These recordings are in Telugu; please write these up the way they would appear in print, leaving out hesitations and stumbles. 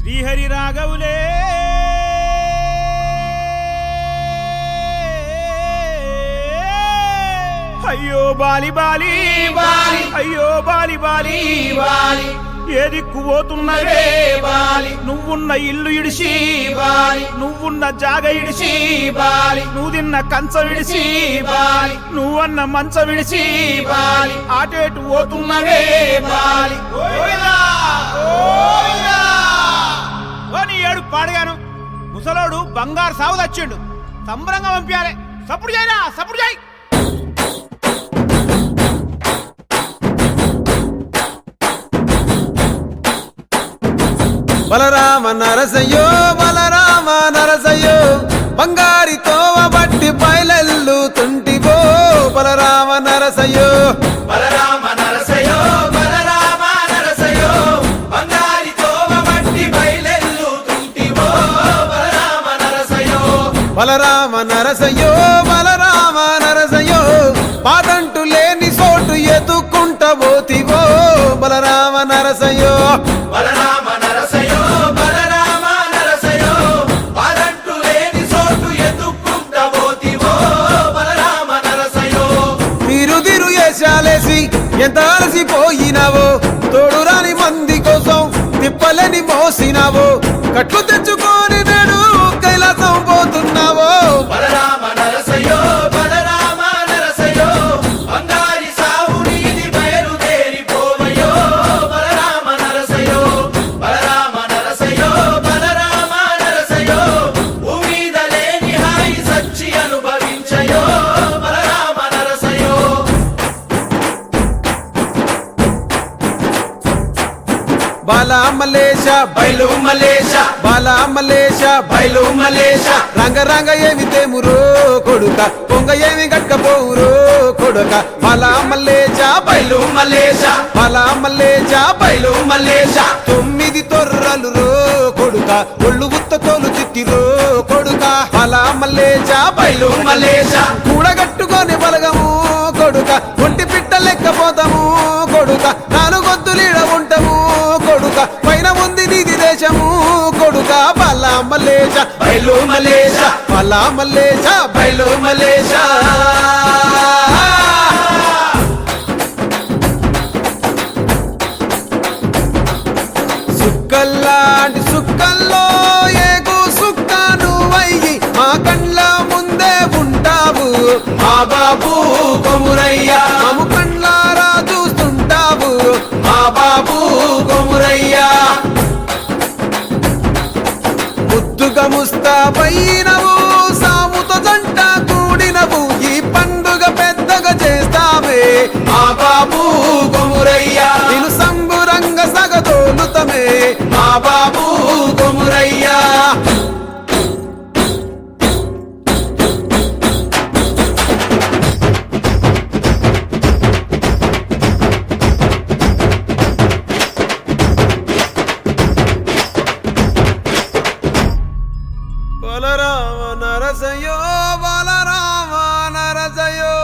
శ్రీహరి రాఘవులే అయ్యో బాలి బాలి బాలి అయ్యో బాలి బాలి బాలి ఏ దిక్కు పోతున్నవే బాలి నువ్వున్న ఇల్లు ఇడిసి బాలి నువ్వున్న జాగ ఇడిసి బాలి నువ్వు తిన్న కంచం ఇడిసి బాలి నువ్వన్న మంచం ఇడిసి బాలి ఆటేటు పోతున్నవే బాలి ఏడు పాడగాను ముసలోడు బంగారు సాగు తెచ్చిండు సంబరంగా పంపించాలి సప్పుడు చేయరా సప్పుడు చేయి బలరామ నరసయ్యో బలరామ నరసయ్యో బంగారి తోవ బట్టి బయలెల్లుతుంటివో బలరామ నరసయ్యో బలరామ నరసయ్యో బలరామ నరసయ్యో బంగారి తోవ బట్టి బయలెల్లుతుంటివో బలరామ నరసయ్యో బలరామ నరసయ్యో బలరామ నరసయ్యో పాదంటు లేని చోటు ఎదుకుంటబోతివో బలరామ నరసయ్యో బలరామ నరసయ్యో బలరామ నరసయ్యో పాదంటు లేని చోటు ఎదుకుంటబోతివో బలరామ నరసయ్యో తిరు ఏశాలేసి ఎంత అలసిపోయినావో తోడురాని మంది కోసం తిప్పలని మోసినావో కట్లు తెచ్చుకొని నేడు కైలాసం పోతున్నావో బలరామ నరసయ్యో బలరామ నరసయ్యో బంగారి సావు నీది బయలుదేరిపోవయ్యో బలరామ నరసయ్యో బలరామ నరసయ్యో బలరామ నరసయ్యో భూమిద లేని హాయి సచ్చి అనుభవించయో బలరామ నరసయ్యో బాలా మలేష బయలు మలేష బాలా మలేష బయలు మలేష రంగ రంగ ఏమి తేమురో కొడుక పొంగ ఏమి గట్టపోవురో కొడుక బాలా మలేష బయలు మలేష బాలా మలేష బయలు మలేష 9 తొర్రలు రో కొడుక ఒళ్ళు ఉత్త తోలు చిట్టిరో కొడుక బాలా మలేష బయలు మలేష కూడగట్టుకొని బలగము కొడుక ఒంటి పిట్ట లెక్కపోతాము కొడుక 4 గొంతులీడ ఉంటాము కొడుక పైన ఉంది నీది దేశము కొడుక బాలా మలేష బయలు మలేష బాలా మలేష బయలు మలేష సుక్కల్లాంటి సుక్కల్లో ఏగు సుక్క నువ్వయ్యి మా కండ్ల ముందే ఉంటావు మా బాబు కొమురయ్య మాము కండ్లారా చూస్తుంటావు మా బాబు కొమురయ్య ముద్దుగా ముస్తాబైనవు సాముతో జంట కూడినవు ఈ పండుగ పెద్దగా చేస్తావే మా బాబు కొమురయ్య నేను సంబురంగ సగదోలుతమే మా బాబు కొమురయ్య బలరామ నరసయ్యో బలరామ నరసయ్యో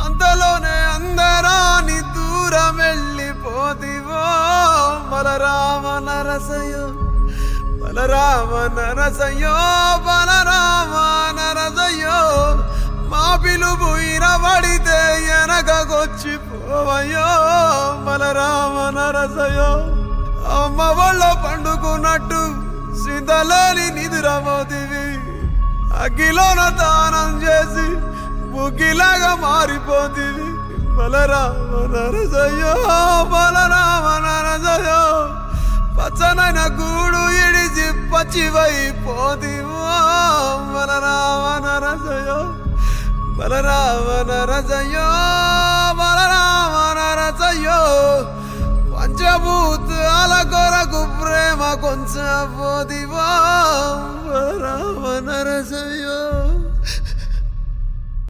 అంతలోనే అందరాని దూరం వెళ్ళిపోతివో బలరామ నరసయ్యో బలరామ నరసయ్యో బలరామ నరసయ్యో మా పిలుపు ఇనబడితే వెనకకొచ్చిపోవయ్యో బలరామ నరసయ్యో అమ్మ వాళ్ళ పండుకున్నట్టు సింతలోని నిదురమోతివి అగ్గిలోన దానం చేసి బుగ్గిలాగా మారిపోతివి బలరామ నరసయ్యో బలరామ నరసయ్యో పచ్చనైన గూడు ఇడిచి పచ్చివైపోతివో బలరామ నరసయ్యో బలరామ నరసయ్యో బలరామ నరసయ్యో పంచభూతాల కొరకు ప్రేమ కొంచెం పోదివో బలరామ నరసయ్యో